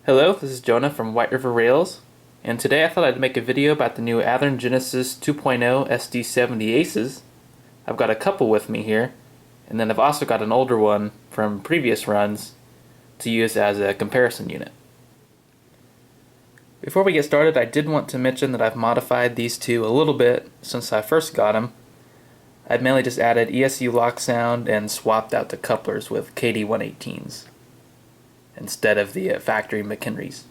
Hello, this is Jonah from White River Rails, and today I thought I'd make a video about the new Athearn Genesis 2.0 SD70ACes. I've got a couple with me here, and then I've also got an older one from previous runs to use as a comparison unit. Before we get started, I did want to mention that I've modified these two a little bit since I first got them. I'd mainly just added ESU lock sound and swapped out the couplers with KD118s instead of the factory McHenrys.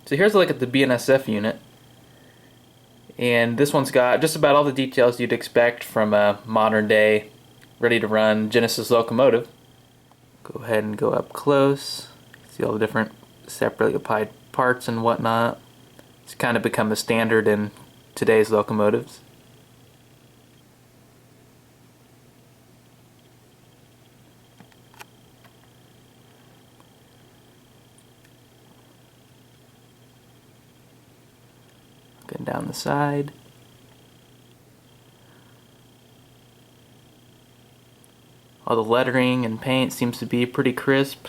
So here's a look at the BNSF unit, and this one's got just about all the details you'd expect from a modern day ready to run Genesis locomotive. Go ahead and go up close, see all the different separately applied parts and whatnot. It's kind of become a standard in today's locomotives. Going down the side. All the lettering and paint seems to be pretty crisp,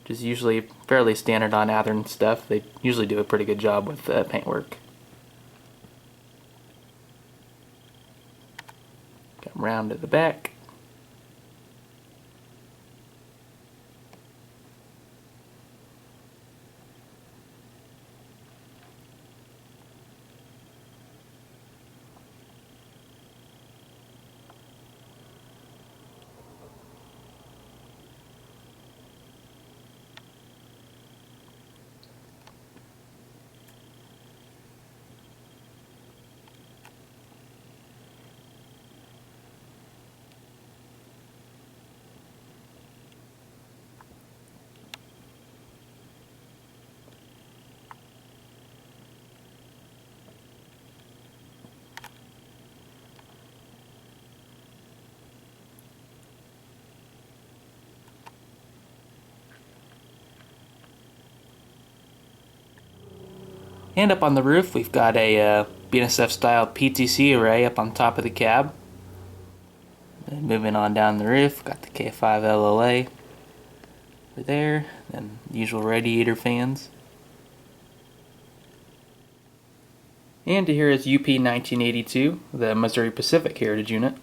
which is usually fairly standard on Athearn stuff. They usually do a pretty good job with paintwork. Come round to the back. And up on the roof, we've got a BNSF style PTC array up on top of the cab. And moving on down the roof, got the K5 LLA over there, and usual radiator fans. And here is UP 1982, the Missouri Pacific Heritage Unit.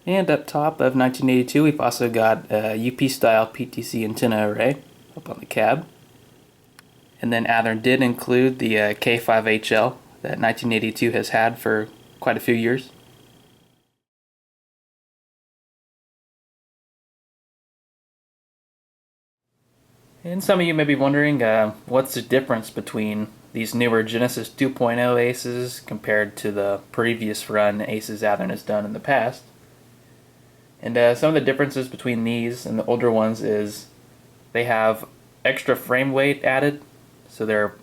And up top of 1982, we've also got a UP-style PTC antenna array up on the cab. And then Athearn did include the K5HL that 1982 has had for quite a few years. And some of you may be wondering, what's the difference between these newer Genesis 2.0 ACEs compared to the previous run ACEs Athearn has done in the past? And some of the differences between these and the older ones is they have extra frame weight added, so they're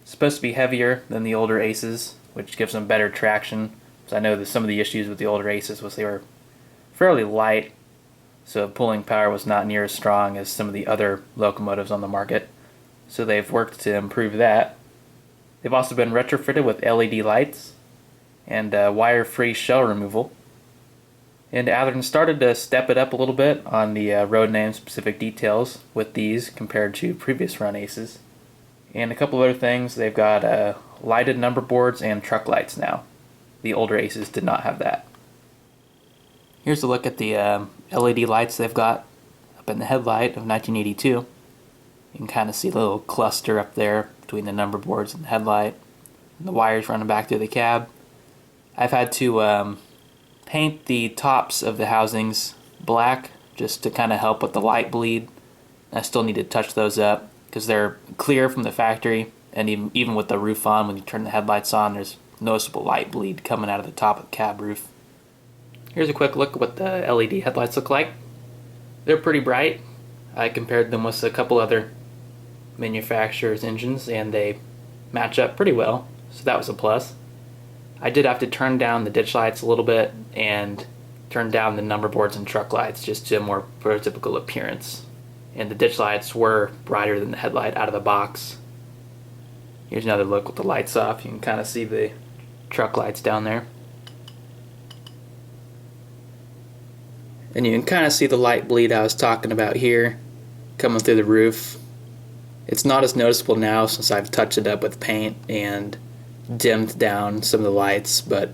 supposed to be heavier than the older ACEs, which gives them better traction. So I know that some of the issues with the older ACEs was they were fairly light, so pulling power was not near as strong as some of the other locomotives on the market. So they've worked to improve that. They've also been retrofitted with LED lights and wire-free shell removal. And Athearn started to step it up a little bit on the road name specific details with these compared to previous run Aces. And a couple other things, they've got lighted number boards and truck lights now. The older Aces did not have that. Here's a look at the LED lights they've got up in the headlight of 1982. You can kind of see the little cluster up there between the number boards and the headlight, and the wires running back through the cab. I've had to paint the tops of the housings black just to kind of help with the light bleed. I still need to touch those up because they're clear from the factory, and even with the roof on, when you turn the headlights on, there's noticeable light bleed coming out of the top of the cab roof. Here's a quick look at what the LED headlights look like. They're pretty bright. I compared them with a couple other manufacturers' engines, and they match up pretty well, so that was a plus. I did have to turn down the ditch lights a little bit and turn down the number boards and truck lights just to a more prototypical appearance. And the ditch lights were brighter than the headlight out of the box. Here's another look with the lights off. You can kind of see the truck lights down there. And you can kind of see the light bleed I was talking about here coming through the roof. It's not as noticeable now since I've touched it up with paint and dimmed down some of the lights, but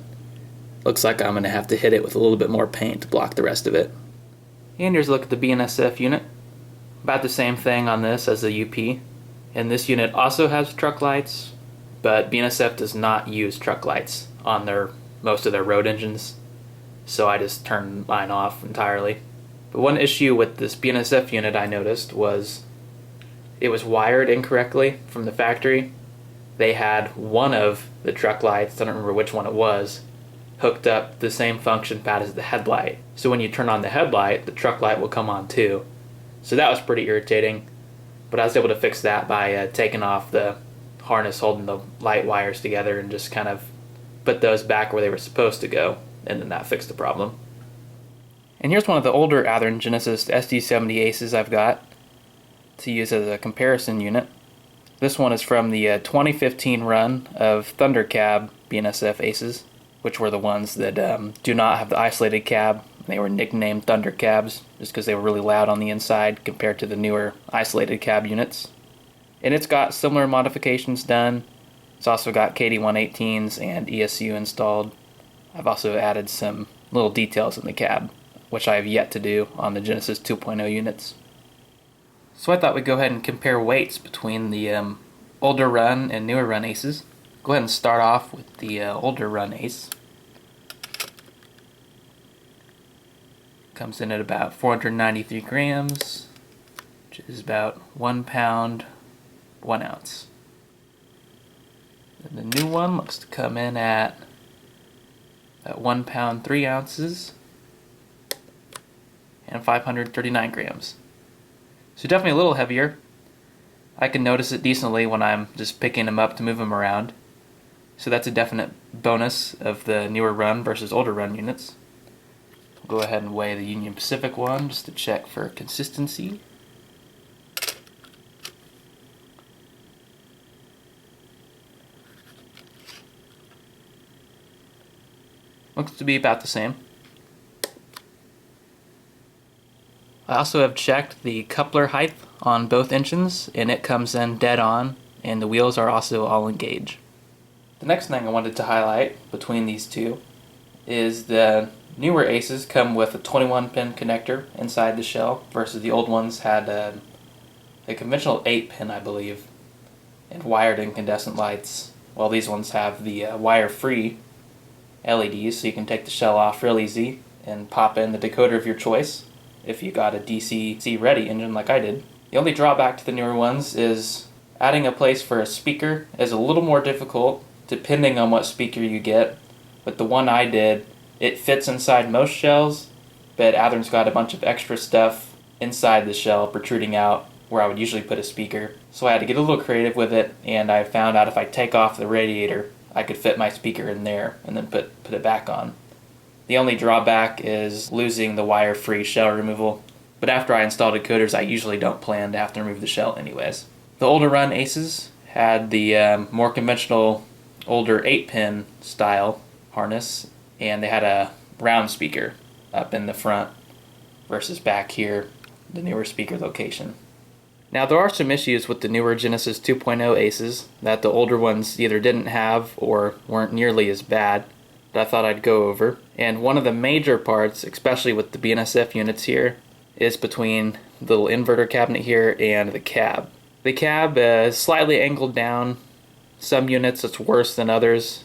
looks like I'm going to have to hit it with a little bit more paint to block the rest of it. And here's a look at the BNSF unit. About the same thing on this as the UP. And this unit also has truck lights, but BNSF does not use truck lights on most of their road engines, so I just turned mine off entirely. But one issue with this BNSF unit I noticed was it was wired incorrectly from the factory. They had one of the truck lights, I don't remember which one it was, hooked up the same function pad as the headlight. So when you turn on the headlight, the truck light will come on too. So that was pretty irritating, but I was able to fix that by taking off the harness holding the light wires together and just kind of put those back where they were supposed to go, and then that fixed the problem. And here's one of the older Athearn Genesis SD70ACes I've got to use as a comparison unit. This one is from the 2015 run of Thundercab BNSF Aces, which were the ones that do not have the isolated cab. They were nicknamed Thundercabs just because they were really loud on the inside compared to the newer isolated cab units. And it's got similar modifications done. It's also got KD118s and ESU installed. I've also added some little details in the cab, which I have yet to do on the Genesis 2.0 units. So I thought we'd go ahead and compare weights between the older run and newer run Aces. Go ahead and start off with the older run Ace. Comes in at about 493 grams, which is about 1 pound, 1 ounce. And the new one looks to come in at 1 pound, 3 ounces, and 539 grams. So definitely a little heavier. I can notice it decently when I'm just picking them up to move them around. So that's a definite bonus of the newer run versus older run units. I'll go ahead and weigh the Union Pacific one just to check for consistency. Looks to be about the same. I also have checked the coupler height on both engines, and it comes in dead on, and the wheels are also all in gauge. The next thing I wanted to highlight between these two is the newer Aces come with a 21-pin connector inside the shell versus the old ones had a conventional 8-pin, I believe, and wired incandescent lights, while these ones have the wire-free LEDs, so you can take the shell off real easy and pop in the decoder of your choice if you got a DC ready engine like I did. The only drawback to the newer ones is adding a place for a speaker is a little more difficult depending on what speaker you get. But the one I did, it fits inside most shells, but Athearn's got a bunch of extra stuff inside the shell protruding out where I would usually put a speaker. So I had to get a little creative with it, and I found out if I take off the radiator, I could fit my speaker in there and then put it back on. The only drawback is losing the wire-free shell removal, but after I install decoders, I usually don't plan to have to remove the shell anyways. The older run Aces had the more conventional older 8-pin style harness, and they had a round speaker. up in the front versus back here, the newer speaker location. Now there are some issues with the newer Genesis 2.0 ACEs that the older ones either didn't have or weren't nearly as bad that I thought I'd go over. And one of the major parts, especially with the BNSF units here, is between the little inverter cabinet here and the cab. The cab is slightly angled down. Some units it's worse than others.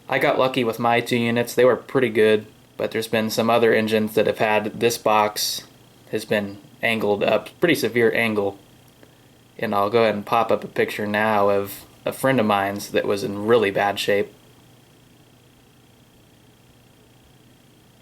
I got lucky with my 2 units, they were pretty good, but there's been some other engines that have had this box has been angled up, pretty severe angle. And I'll go ahead and pop up a picture now of a friend of mine's that was in really bad shape.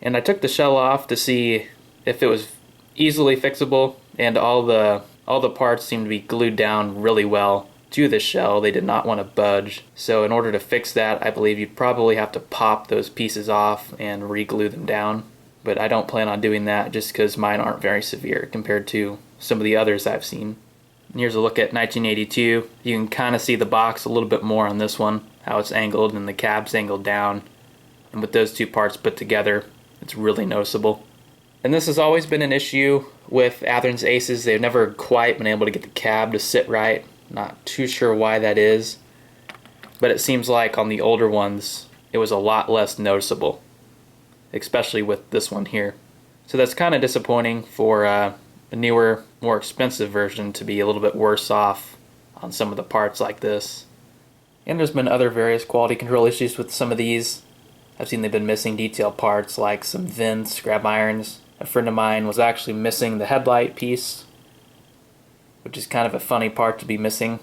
And I took the shell off to see if it was easily fixable, and all the parts seemed to be glued down really well to the shell. They did not want to budge. So in order to fix that, I believe you'd probably have to pop those pieces off and re-glue them down. But I don't plan on doing that just because mine aren't very severe compared to some of the others I've seen. And here's a look at 1982. You can kind of see the box a little bit more on this one, how it's angled and the cab's angled down. And with those 2 parts put together, it's really noticeable. And this has always been an issue with Athearn's ACEs. They've never quite been able to get the cab to sit right. Not too sure why that is. But it seems like on the older ones, it was a lot less noticeable. Especially with this one here. So that's kind of disappointing for a newer, more expensive version to be a little bit worse off on some of the parts like this. And there's been other various quality control issues with some of these. I've seen they've been missing detail parts like some vents, grab irons. A friend of mine was actually missing the headlight piece, which is kind of a funny part to be missing.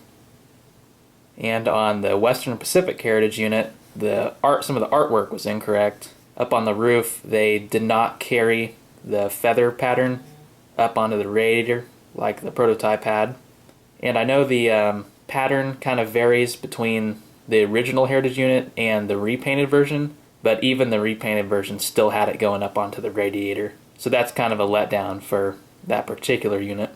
And on the Western Pacific Heritage unit, some of the artwork was incorrect. Up on the roof, they did not carry the feather pattern up onto the radiator like the prototype had. And I know the pattern kind of varies between the original Heritage unit and the repainted version, but even the repainted version still had it going up onto the radiator. So that's kind of a letdown for that particular unit.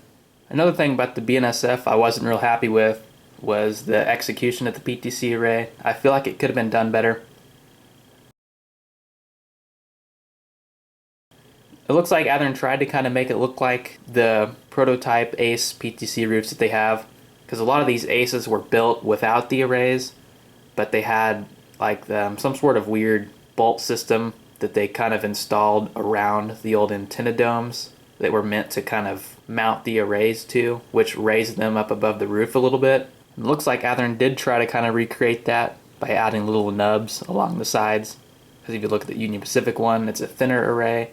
Another thing about the BNSF I wasn't real happy with was the execution of the PTC array. I feel like it could have been done better. It looks like Athearn tried to kind of make it look like the prototype ACE PTC roofs that they have, because a lot of these ACEs were built without the arrays, but they had like some sort of weird bolt system that they kind of installed around the old antenna domes that were meant to kind of mount the arrays to, which raised them up above the roof a little bit. It looks like Athearn did try to kind of recreate that by adding little nubs along the sides, because if you look at the Union Pacific one, it's a thinner array,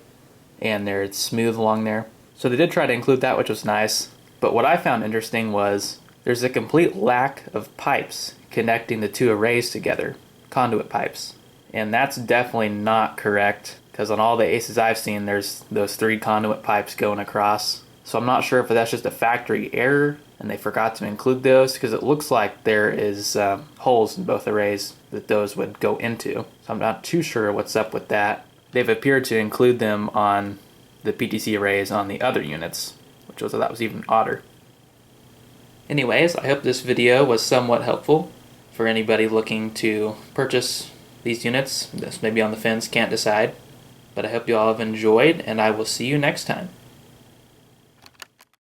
and it's smooth along there. So they did try to include that, which was nice. But what I found interesting was there's a complete lack of pipes connecting the 2 arrays together, conduit pipes. And that's definitely not correct, because on all the ACEs I've seen, there's those 3 conduit pipes going across. So I'm not sure if that's just a factory error and they forgot to include those, because it looks like there is holes in both arrays that those would go into. So I'm not too sure what's up with that. They've appeared to include them on the PTC arrays on the other units, which I thought was even odder. Anyways, I hope this video was somewhat helpful for anybody looking to purchase these units. This may be on the fence, can't decide. But I hope you all have enjoyed, and I will see you next time.